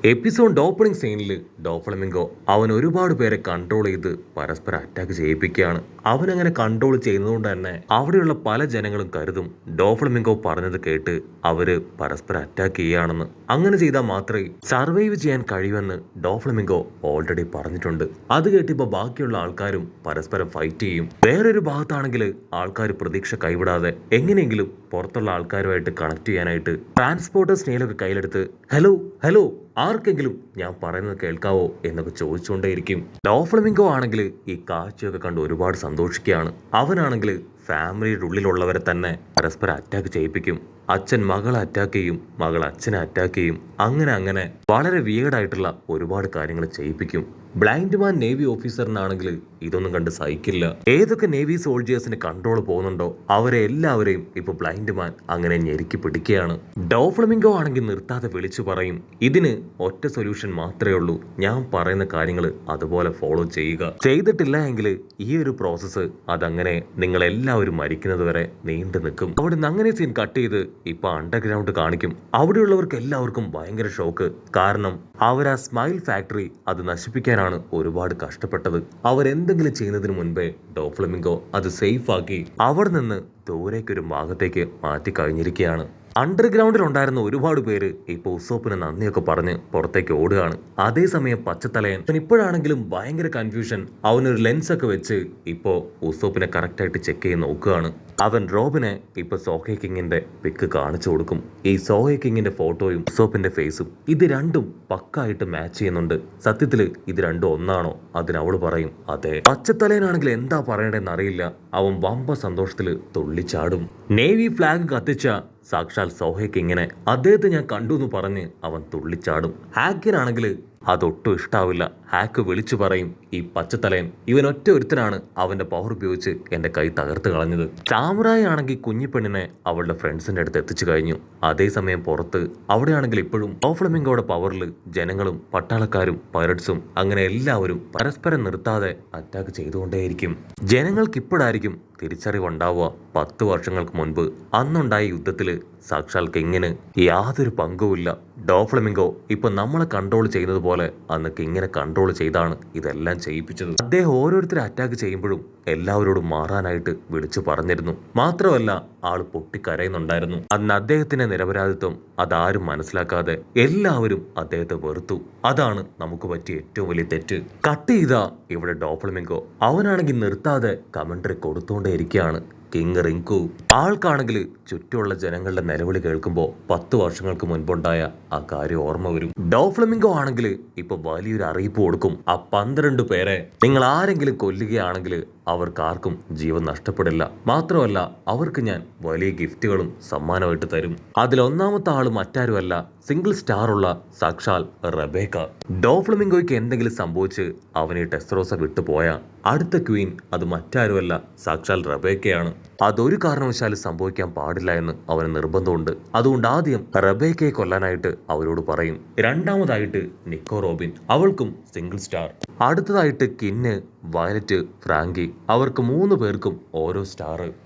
Episode opening സീനിൽ ഡോഫ്ലമിംഗോ അവൻ ഒരുപാട് പേരെ കൺട്രോൾ ചെയ്ത് പരസ്പരം അറ്റാക്ക് ചെയ്യിപ്പിക്കുകയാണ്. അവൻ അങ്ങനെ കൺട്രോൾ ചെയ്യുന്നതുകൊണ്ട് തന്നെ അവിടെയുള്ള പല ജനങ്ങളും കരുതും ഡോഫ്ലമിംഗോ പറഞ്ഞത് കേട്ട് അവര് പരസ്പരം അറ്റാക്ക് ചെയ്യുകയാണെന്ന്. അങ്ങനെ ചെയ്താൽ മാത്രമേ സർവൈവ് ചെയ്യാൻ കഴിയുമെന്ന് ഡോഫ്ലമിംഗോ ഓൾറെഡി പറഞ്ഞിട്ടുണ്ട്. അത് കേട്ടിപ്പോൾ ബാക്കിയുള്ള ആൾക്കാരും പരസ്പരം ഫൈറ്റ് ചെയ്യും. വേറൊരു ഭാഗത്താണെങ്കിൽ ആൾക്കാർ പ്രതീക്ഷ കൈവിടാതെ എങ്ങനെയെങ്കിലും പുറത്തുള്ള ആൾക്കാരുമായിട്ട് കണക്ട് ചെയ്യാനായിട്ട് ട്രാൻസ്പോർട്ടേഴ്സ് നെയിലൊക്കെ കയ്യിലെടുത്ത് ഹലോ ഹലോ ആർക്കെങ്കിലും ഞാൻ പറയുന്നത് കേൾക്കാവോ എന്നൊക്കെ ചോദിച്ചുകൊണ്ടേയിരിക്കും. ഡോഫ്ലമിംഗോ ആണെങ്കിൽ ഈ കാഴ്ചയൊക്കെ കണ്ട് ഒരുപാട് സന്തോഷിക്കുകയാണ്. അവനാണെങ്കിൽ ഫാമിലിയുടെ ഉള്ളിലുള്ളവരെ തന്നെ പരസ്പരം അറ്റാക്ക് ചെയ്യിപ്പിക്കും. അച്ഛൻ മകളെ അറ്റാക്ക് ചെയ്യും, മകൾ അച്ഛനെ അറ്റാക്ക് ചെയ്യും. അങ്ങനെ വളരെ വിയേർഡായിട്ടുള്ള ഒരുപാട് കാര്യങ്ങൾ ചെയ്യിപ്പിക്കും. ബ്ലൈൻഡ് മാൻ നേവി ഓഫീസറിനാണെങ്കിൽ ഇതൊന്നും കണ്ട് സഹിക്കില്ല. ഏതൊക്കെ നേവി സോൾജിയേഴ്സിന് കൺട്രോൾ പോകുന്നുണ്ടോ അവരെ എല്ലാവരെയും ഇപ്പൊ ബ്ലൈൻഡ് മാൻ അങ്ങനെ ഞെരുക്കി പിടിക്കുകയാണ്. ഡോഫ്ലമിംഗോ ആണെങ്കിൽ നിർത്താതെ വിളിച്ചു പറയും, ഇതിന് ഒറ്റ സൊല്യൂഷൻ മാത്രമേ ഉള്ളൂ, ഞാൻ പറയുന്ന കാര്യങ്ങൾ അതുപോലെ ഫോളോ ചെയ്യുക. ചെയ്തിട്ടില്ല എങ്കിൽ ഈ ഒരു പ്രോസസ്സ് അതങ്ങനെ നിങ്ങൾ എല്ലാവരും മരിക്കുന്നത് വരെ നീണ്ടു നിൽക്കും. അവിടുന്ന് അങ്ങനെ സീൻ കട്ട് ചെയ്ത് ഇപ്പൊ അണ്ടർഗ്രൗണ്ട് കാണിക്കും. അവിടെയുള്ളവർക്ക് എല്ലാവർക്കും ഭയങ്കര ഷോക്ക്. കാരണം അവർ ആ സ്മൈൽ ഫാക്ടറി അത് നശിപ്പിക്കാനാണ് ഒരുപാട് കഷ്ടപ്പെട്ടത്. അവരെന്തെങ്കിലും ചെയ്യുന്നതിന് മുൻപേ ഡോഫ്ലമിംഗോ അത് സേഫ് ആക്കി അവിടെ നിന്ന് ദൂരേക്കൊരു ഭാഗത്തേക്ക് മാറ്റി കഴിഞ്ഞിരിക്കുകയാണ്. അണ്ടർഗ്രൗണ്ടിൽ ഉണ്ടായിരുന്ന ഒരുപാട് പേര് ഇപ്പൊ ഉസോപ്പിന് നന്ദിയൊക്കെ പറഞ്ഞ് പുറത്തേക്ക് ഓടുകയാണ്. അതേസമയം പച്ചത്തലയൻ ഇപ്പോഴാണെങ്കിലും ഭയങ്കര കൺഫ്യൂഷൻ. അവനൊരു ലെൻസ് ഒക്കെ വെച്ച് ഇപ്പോ ഉസോപ്പിനെ കറക്റ്റായിട്ട് ചെക്ക് ചെയ്ത് നോക്കുകയാണ്. അവൻ റോബിനെ ഇപ്പൊ സോഹെ കിങ്ങിന്റെ പിക്ക് കാണിച്ചു കൊടുക്കും. ഈ സോഹെ കിങ്ങിന്റെ ഫോട്ടോയും ഉസോപ്പിന്റെ ഫേസും ഇത് രണ്ടും പക്കായിട്ട് മാച്ച് ചെയ്യുന്നുണ്ട്. സത്യത്തില് ഇത് രണ്ടും ഒന്നാണോ? അതിന് അവള് പറയും അതെ. പച്ചത്തലയനാണെങ്കിൽ എന്താ പറയണ്ടെന്ന് അറിയില്ല. അവൻ വമ്പ സന്തോഷത്തില് തുള്ളിച്ചാടും. നേവി ഫ്ലാഗ് കത്തിച്ച സാക്ഷാൽ സോഹെ കിങ്ങിനെ അദ്ദേഹത്തെ ഞാൻ കണ്ടു എന്ന് പറഞ്ഞ് അവൻ തുള്ളിച്ചാടും. ഹാക്കിനാണെങ്കിൽ അതൊട്ടും ഇഷ്ടാവില്ല. ഹാക്ക് വിളിച്ചു പറയും, ഈ പച്ചത്തലയൻ ഇവൻ ഒറ്റ ഒരുത്തനാണ് അവന്റെ പവർ ഉപയോഗിച്ച് എന്റെ കൈ തകർത്ത് കളഞ്ഞത്. സാമുറായി ആണെങ്കിൽ കുഞ്ഞിപ്പെണ്ണിനെ അവളുടെ ഫ്രണ്ട്സിന്റെ അടുത്ത് എത്തിച്ചു കഴിഞ്ഞു. അതേസമയം പുറത്ത് അവിടെയാണെങ്കിൽ ഇപ്പോഴും ഡോഫ്ലമിംഗോയുടെ പവറിൽ ജനങ്ങളും പട്ടാളക്കാരും പൈററ്റ്സും അങ്ങനെ എല്ലാവരും പരസ്പരം നിർത്താതെ അറ്റാക്ക് ചെയ്തുകൊണ്ടേയിരിക്കും. ജനങ്ങൾക്ക് ഇപ്പോഴായിരിക്കും തിരിച്ചറിവുണ്ടാവുക 10 വർഷങ്ങൾക്ക് മുൻപ് അന്നുണ്ടായ യുദ്ധത്തില് സാക്ഷാൽ കിങ്ങിന് യാതൊരു പങ്കുമില്ല. ഡോഫ്ലമിംഗോ ഇപ്പൊ നമ്മളെ കൺട്രോൾ ചെയ്യുന്നത് പോലെ അന്ന് കിങ്ങിനെ കൺട്രോൾ ചെയ്താണ് ഇതെല്ലാം ചെയ്യിപ്പിച്ചത്. അദ്ദേഹം ഓരോരുത്തരെ അറ്റാക്ക് ചെയ്യുമ്പോഴും എല്ലാവരോടും മാറാനായിട്ട് വിളിച്ചു പറഞ്ഞിരുന്നു. മാത്രമല്ല ആള് പൊട്ടിക്കരയുന്നുണ്ടായിരുന്നു. അന്ന് അദ്ദേഹത്തിന്റെ നിരപരാധിത്വം അതാരും മനസ്സിലാക്കാതെ എല്ലാവരും അദ്ദേഹത്തെ വെറുത്തു. അതാണ് നമുക്ക് പറ്റിയ ഏറ്റവും വലിയ തെറ്റ്. കട്ട് ചെയ്താ ഇവിടെ ഡോഫ്ലമിംഗോ അവനാണെങ്കിൽ നിർത്താതെ കമന്ററി കൊടുത്തുകൊണ്ടേയിരിക്കുകയാണ്. കിങ് റിങ്കു ആൾക്കാണെങ്കിൽ ചുറ്റുമുള്ള ജനങ്ങളുടെ നിലവിളി കേൾക്കുമ്പോൾ 10 വർഷങ്ങൾക്ക് മുൻപുണ്ടായ ആ കാര്യം ഓർമ്മ വരും. ഡോഫ്ലമിംഗോ ആണെങ്കിൽ ഇപ്പൊ വലിയൊരു അറിയിപ്പ് കൊടുക്കും. ആ 12 പേരെ നിങ്ങൾ ആരെങ്കിലും കൊല്ലുകയാണെങ്കിൽ അവർക്ക് ആർക്കും ജീവൻ നഷ്ടപ്പെടില്ല. മാത്രമല്ല അവർക്ക് ഞാൻ വലിയ ഗിഫ്റ്റുകളും സമ്മാനമായിട്ട് തരും. അതിലൊന്നാമത്തെ ആള് മറ്റാരുമല്ല, സിംഗിൾ സ്റ്റാർ ഉള്ള സാക്ഷാൽ റബേക്ക. ഡോഫ്ലമിംഗോയ്ക്ക് എന്തെങ്കിലും സംഭവിച്ച് അവനെ ടെസ്റോസ വിട്ടു പോയാ അടുത്ത ക്വീൻ അത് മറ്റാരുമല്ല സാക്ഷാൽ റബേക്കയാണ്. അതൊരു കാരണവശാലും സംഭവിക്കാൻ പാടില്ല എന്ന് അവന് നിർബന്ധമുണ്ട്. അതുകൊണ്ട് ആദ്യം റബേക്കയെ കൊല്ലാനായിട്ട് അവരോട് പറയും. രണ്ടാമതായിട്ട് നിക്കോ റോബിൻ, അവൾക്കും സിംഗിൾ സ്റ്റാർ. അടുത്തതായിട്ട് കിന്ന്, വയലറ്റ്, ഫ്രാങ്കി, അവർക്ക് 3 പേർക്കും ഓരോ സ്റ്റാർ.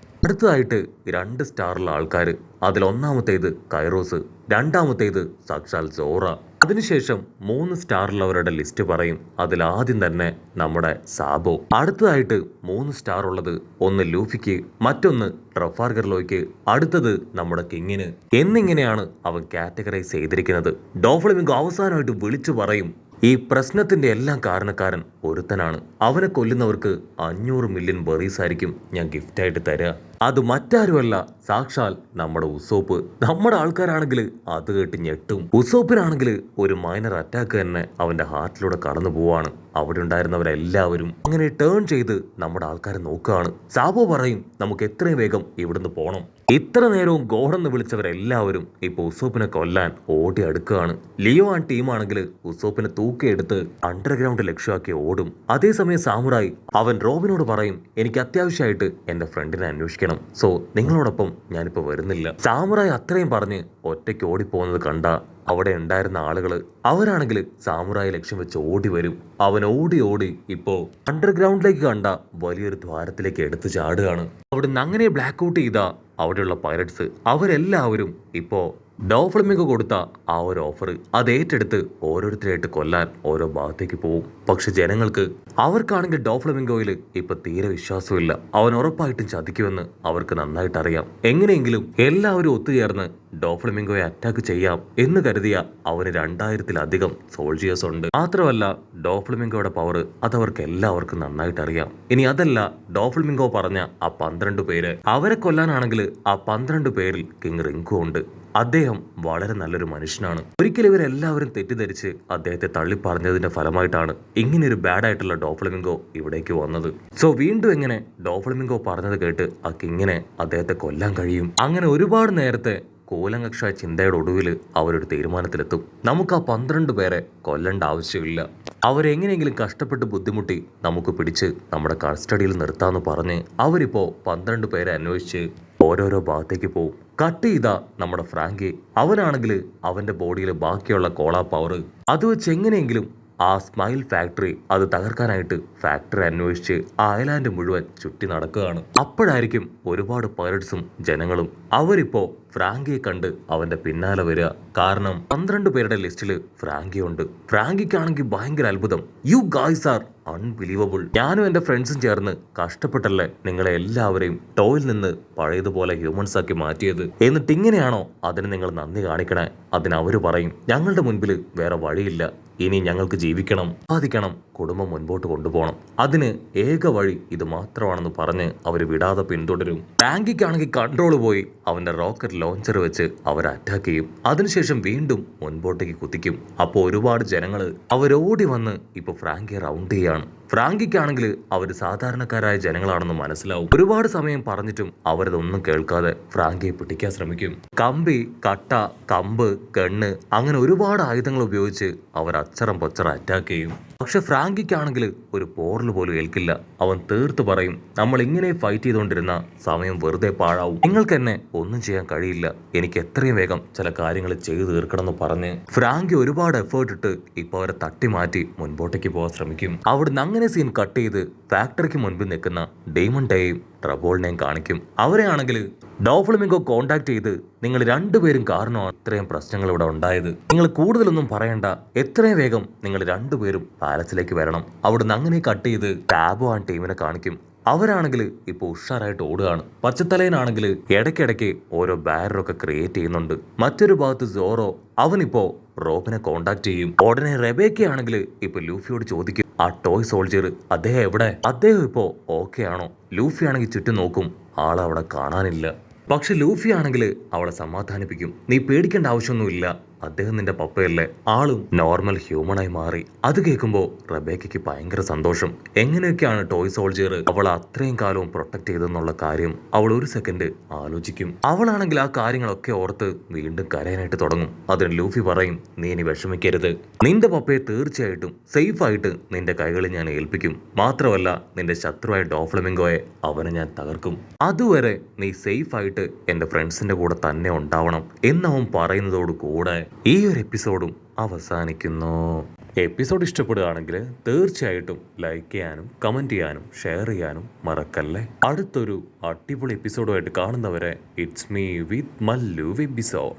അടുത്തതായിട്ട് 2 സ്റ്റാറുള്ള ആൾക്കാർ. അതിലൊന്നാമത്തേത് കൈറോസ്, രണ്ടാമത്തേത് സാക്ഷാൽ സോറ. അതിനുശേഷം 3 സ്റ്റാറുള്ളവരുടെ ലിസ്റ്റ് പറയും. അതിലാദ്യം തന്നെ നമ്മുടെ സാബോ. അടുത്തതായിട്ട് 3 സ്റ്റാർ ഉള്ളത് ഒന്ന് ലൂഫിക്ക്, മറ്റൊന്ന് ട്രഫാർഗർലോയ്ക്ക്, അടുത്തത് നമ്മുടെ കിങ്ങിന്. എന്നിങ്ങനെയാണ് അവൻ കാറ്റഗറൈസ് ചെയ്തിരിക്കുന്നത്. ഡോഫ്ലമിംഗോ അവസാനമായിട്ട് വിളിച്ചു പറയും, ഈ പ്രശ്നത്തിന്റെ എല്ലാം കാരണക്കാരൻ ഒരുത്തനാണ്. അവനെ കൊല്ലുന്നവർക്ക് 500 മില്യൺ ബെറീസ് ആയിരിക്കും ഞാൻ ഗിഫ്റ്റായിട്ട് തരാ. അത് മറ്റാരുമല്ല സാക്ഷാൽ നമ്മുടെ ഉസോപ്പ്. നമ്മുടെ ആൾക്കാരാണെങ്കിൽ അത് കേട്ട് ഞെട്ടും. ഉസോപ്പിനാണെങ്കിൽ ഒരു മൈനർ അറ്റാക്ക് തന്നെ അവന്റെ ഹാർട്ടിലൂടെ കടന്നു പോവാണ്. അവിടെ ഉണ്ടായിരുന്നവരെല്ലാവരും അങ്ങനെ ടേൺ ചെയ്ത് നമ്മുടെ ആൾക്കാരെ നോക്കുകയാണ്. സാബോ പറയും, നമുക്ക് എത്രയും വേഗം ഇവിടുന്ന് പോണം. ഇത്ര നേരവും ഗോഡെന്ന് വിളിച്ചവരെല്ലാവരും ഇപ്പൊ ഉസോപ്പിനെ കൊല്ലാൻ ഓടി അടുക്കുകയാണ്. ലിയോ ആൻഡ് ടീമാണെങ്കിൽ ഉസോപ്പിനെ തൂക്കിയെടുത്ത് അണ്ടർഗ്രൗണ്ട് ലക്ഷ്യമാക്കി ഓടും. അതേസമയം സാമുറായി അവൻ റോബിനോട് പറയും, എനിക്ക് അത്യാവശ്യമായിട്ട് എന്റെ ഫ്രണ്ടിനെ അന്വേഷിക്കണം, സോ നിങ്ങളോടൊപ്പം ഞാനിപ്പോ വരുന്നില്ല. സാമുറായി അത്രയും പറഞ്ഞ് ഒറ്റയ്ക്ക് ഓടിപ്പോകുന്നത് കണ്ട അവിടെ ഉണ്ടായിരുന്ന ആളുകള് അവരാണെങ്കിൽ സാമുറായി ലക്ഷ്യം വെച്ച് ഓടി വരും. അവൻ ഓടി ഇപ്പോ അണ്ടർഗ്രൗണ്ടിലേക്ക് കണ്ട വലിയൊരു ദ്വാരത്തിലേക്ക് എടുത്തു ചാടുകയാണ്. അവിടുന്ന് അങ്ങനെ ബ്ലാക്ക് ഔട്ട് ചെയ്ത അവിടെയുള്ള പൈററ്റ്സ് അവരെല്ലാവരും ഇപ്പോ ഡോഫ്ലമിംഗോ കൊടുത്ത ആ ഒരു ഓഫർ അത് ഏറ്റെടുത്ത് ഓരോരുത്തരായിട്ട് കൊല്ലാൻ ഓരോ ഭാഗത്തേക്ക് പോവും. പക്ഷെ ജനങ്ങൾക്ക് അവർക്കാണെങ്കിൽ ഡോഫ്ലമിംഗോയിൽ ഇപ്പൊ തീരെ വിശ്വാസമില്ല. അവൻ ഉറപ്പായിട്ടും ചതിക്കുമെന്ന് അവർക്ക് നന്നായിട്ട് അറിയാം. എങ്ങനെയെങ്കിലും എല്ലാവരും ഒത്തുചേർന്ന് ഡോഫ്ലമിംഗോയെ അറ്റാക്ക് ചെയ്യാം എന്ന് കരുതിയ അവന് 2000-ലധികം സോൾജിയേഴ്സ് ഉണ്ട്. മാത്രമല്ല ഡോഫ്ലമിംഗോയുടെ പവർ അതവർക്ക് എല്ലാവർക്കും നന്നായിട്ട് അറിയാം. ഇനി അതല്ല, ഡോഫ്ലമിംഗോ പറഞ്ഞ ആ 12 പേര് അവരെ കൊല്ലാനാണെങ്കിൽ ആ 12 പേരിൽ കിങ് റിങ്കു ഉണ്ട്. അദ്ദേഹം വളരെ നല്ലൊരു മനുഷ്യനാണ്. ഒരിക്കലും ഇവരെല്ലാവരും തെറ്റിദ്ധരിച്ച് അദ്ദേഹത്തെ തള്ളിപ്പറഞ്ഞതിന്റെ ഫലമായിട്ടാണ് ഇങ്ങനെയൊരു ബാഡ് ആയിട്ടുള്ള ഡോഫ്ലമിംഗോ ഇവിടേക്ക് വന്നത്. സോ വീണ്ടും എങ്ങനെ ഡോഫ്ലമിംഗോ പറഞ്ഞത് കേട്ട് ആ കിങ്ങിനെ അദ്ദേഹത്തെ കൊല്ലാൻ കഴിയും? അങ്ങനെ ഒരുപാട് നേരത്തെ കൂലങ്കക്ഷ ചിന്തയുടെ ഒടുവിൽ അവരൊരു തീരുമാനത്തിലെത്തും. നമുക്ക് ആ 12 പേരെ കൊല്ലേണ്ട ആവശ്യമില്ല, അവരെങ്ങനെയെങ്കിലും കഷ്ടപ്പെട്ട് ബുദ്ധിമുട്ടി നമുക്ക് പിടിച്ച് നമ്മുടെ കസ്റ്റഡിയിൽ നിർത്താമെന്ന് പറഞ്ഞ് അവരിപ്പോ 12 പേരെ അന്വേഷിച്ച് ഓരോരോ ഭാഗത്തേക്ക് പോവും. കട്ട് ചെയ്താ നമ്മുടെ ഫ്രാങ്കി, അവനാണെങ്കിൽ അവന്റെ ബോഡിയിൽ ബാക്കിയുള്ള കോള പവർ അത് വെച്ച് എങ്ങനെയെങ്കിലും ആ സ്മൈൽ ഫാക്ടറി അത് തകർക്കാനായിട്ട് ഫാക്ടറി അന്വേഷിച്ച് ആ ഐലാൻഡ് മുഴുവൻ ചുറ്റി നടക്കുകയാണ്. അപ്പോഴായിരിക്കും ഒരുപാട് പൈററ്റ്സും ജനങ്ങളും അവരിപ്പോ ഫ്രാങ്കിയെ കണ്ട് അവന്റെ പിന്നാലെ വരിക. കാരണം 12 പേരുടെ ലിസ്റ്റിൽ ഫ്രാങ്കി ഉണ്ട്. ഫ്രാങ്കിക്കാണെങ്കിൽ ഭയങ്കര അത്ഭുതം. You guys are unbelievable. ഞാനും എന്റെ ഫ്രണ്ട്സും ചേർന്ന് കഷ്ടപ്പെട്ടല്ലേ നിങ്ങളെ എല്ലാവരെയും ടോയിൽ നിന്ന് പഴയതുപോലെ ഹ്യൂമൻസ് ആക്കി മാറ്റിയത്. എന്നിട്ട് ഇങ്ങനെയാണോ അതിന് നിങ്ങൾ നന്ദി കാണിക്കണേ? അതിന് അവര് പറയും, ഞങ്ങളുടെ മുൻപിൽ വേറെ വഴിയില്ല, ഇനി ഞങ്ങൾക്ക് ജീവിക്കണം, സാധിക്കണം, കുടുംബം മുൻപോട്ട് കൊണ്ടുപോകണം, അതിന് ഏക വഴി ഇത് മാത്രമാണെന്ന് പറഞ്ഞ് അവര് വിടാതെ പിന്തുടരും. ഫ്രാങ്കിക്കാണെങ്കിൽ കൺട്രോൾ പോയി അവന്റെ റോക്കറ്റ് ലോഞ്ചർ വെച്ച് അവർ അറ്റാക്ക് ചെയ്യും. അതിനുശേഷം വീണ്ടും മുൻപോട്ടേക്ക് കുത്തിക്കും. അപ്പോൾ ഒരുപാട് ജനങ്ങൾ അവരോടി വന്ന് ഇപ്പൊ ഫ്രാങ്കിയെ റൗണ്ട് ചെയ്യാണ്. ഫ്രാങ്കിക്കാണെങ്കിൽ അവർ സാധാരണക്കാരായ ജനങ്ങളാണെന്ന് മനസ്സിലാവും. ഒരുപാട് സമയം പറഞ്ഞിട്ടും അവരതൊന്നും കേൾക്കാതെ ഫ്രാങ്കിയെ പിടിക്കാൻ ശ്രമിക്കും. കമ്പി, കട്ട, കമ്പ്, ഗണ്ണ് അങ്ങനെ ഒരുപാട് ആയുധങ്ങൾ ഉപയോഗിച്ച് അവർ അച്ചറം പൊച്ചറ അറ്റാക്ക് ചെയ്യും. പക്ഷെ ഫ്രാങ്കിക്കാണെങ്കിൽ ഒരു പോറൽ പോലും ഏൽക്കില്ല. അവൻ തീർത്ത് പറയും, നമ്മൾ ഇങ്ങനെ ഫൈറ്റ് ചെയ്തുകൊണ്ടിരുന്ന സമയം വെറുതെ പാഴാവും, നിങ്ങൾക്ക് എന്നെ ഒന്നും ചെയ്യാൻ കഴിയില്ല, എനിക്ക് എത്രയും വേഗം ചില കാര്യങ്ങൾ ചെയ്തു തീർക്കണം എന്ന് പറഞ്ഞ് ഫ്രാങ്കി ഒരുപാട് എഫേർട്ട് ഇട്ട് ഇപ്പൊ അവരെ തട്ടി മാറ്റി മുൻപോട്ടേക്ക് പോകാൻ ശ്രമിക്കും. അവിടുന്ന് അങ്ങനെ സീൻ കട്ട് ചെയ്ത് ഫാക്ടറിക്ക് മുൻപിൽ നിൽക്കുന്ന ഡേമണ്ടേയും ട്രബോളിനെയും കാണിക്കും. അവരെ ആണെങ്കിൽ ഡോഫ്ലമിംഗോ കോണ്ടാക്ട് ചെയ്ത്, നിങ്ങൾ രണ്ടുപേരും കാരണമാണ് ഇത്രയും പ്രശ്നങ്ങൾ ഇവിടെ ഉണ്ടായത്, നിങ്ങൾ കൂടുതലൊന്നും പറയണ്ട, എത്രയും വേഗം നിങ്ങൾ രണ്ടുപേരും പാലസിലേക്ക് വരണം. അവിടുന്ന് അങ്ങനെ കട്ട് ചെയ്ത് ടാബോ ആ ടീമിനെ കാണിക്കും. അവരാണെങ്കിൽ ഇപ്പൊ ഉഷാറായിട്ട് ഓടുകയാണ്. പച്ചത്തലേനാണെങ്കിൽ ഇടയ്ക്കിടയ്ക്ക് ഓരോ ബാരറൊക്കെ ക്രിയേറ്റ് ചെയ്യുന്നുണ്ട്. മറ്റൊരു ഭാഗത്ത് സോറോ അവനിപ്പോ റോബിനെ കോണ്ടാക്ട് ചെയ്യും. ഉടനെ റെബേക്ക ആണെങ്കിൽ ഇപ്പൊ ലൂഫിയോട് ചോദിക്കും, ആ ടോയ് സോൾജിയർ അദ്ദേഹം എവിടെ? അദ്ദേഹം ഇപ്പോ ഓക്കെ ആണോ? ലൂഫി ആണെങ്കിൽ ചുറ്റും നോക്കും, ആളവിടെ കാണാനില്ല. പക്ഷെ ലൂഫി ആണെങ്കിൽ അവളെ സമാധാനിപ്പിക്കും, നീ പേടിക്കേണ്ട ആവശ്യമൊന്നുമില്ല, അദ്ദേഹം നിന്റെ പപ്പയല്ലേ, ആളും നോർമൽ ഹ്യൂമനായി മാറി. അത് കേൾക്കുമ്പോൾ റബേക്കയ്ക്ക് ഭയങ്കര സന്തോഷം. എങ്ങനെയൊക്കെയാണ് ടോയ് സോൾജിയർ അവൾ അത്രയും കാലവും പ്രൊട്ടക്ട് ചെയ്തെന്നുള്ള കാര്യം അവൾ ഒരു സെക്കൻഡ് ആലോചിക്കും. അവളാണെങ്കിൽ ആ കാര്യങ്ങളൊക്കെ ഓർത്ത് വീണ്ടും കരയാനായിട്ട് തുടങ്ങും. അതിന് ലൂഫി പറയും, നീ ഇനി വിഷമിക്കരുത്, നിന്റെ പപ്പയെ തീർച്ചയായിട്ടും സേഫ് ആയിട്ട് നിന്റെ കൈകളിൽ ഞാൻ ഏൽപ്പിക്കും, മാത്രമല്ല നിന്റെ ശത്രുവായ ഡോഫ്ലമിംഗോയെ അവനെ ഞാൻ തകർക്കും, അതുവരെ നീ സേഫ് ആയിട്ട് എന്റെ ഫ്രണ്ട്സിന്റെ കൂടെ തന്നെ ഉണ്ടാവണം എന്നവൻ പറയുന്നതോട് കൂടെ ഈ ഒരു എപ്പിസോഡും അവസാനിക്കുന്നു. എപ്പിസോഡ് ഇഷ്ടപ്പെടുകയാണെങ്കിൽ തീർച്ചയായിട്ടും ലൈക്ക് ചെയ്യാനും കമന്റ് ചെയ്യാനും ഷെയർ ചെയ്യാനും മറക്കല്ലേ. അടുത്തൊരു അടിപൊളി എപ്പിസോഡുമായിട്ട് കാണുന്നവരെ it's me with Mallu episode.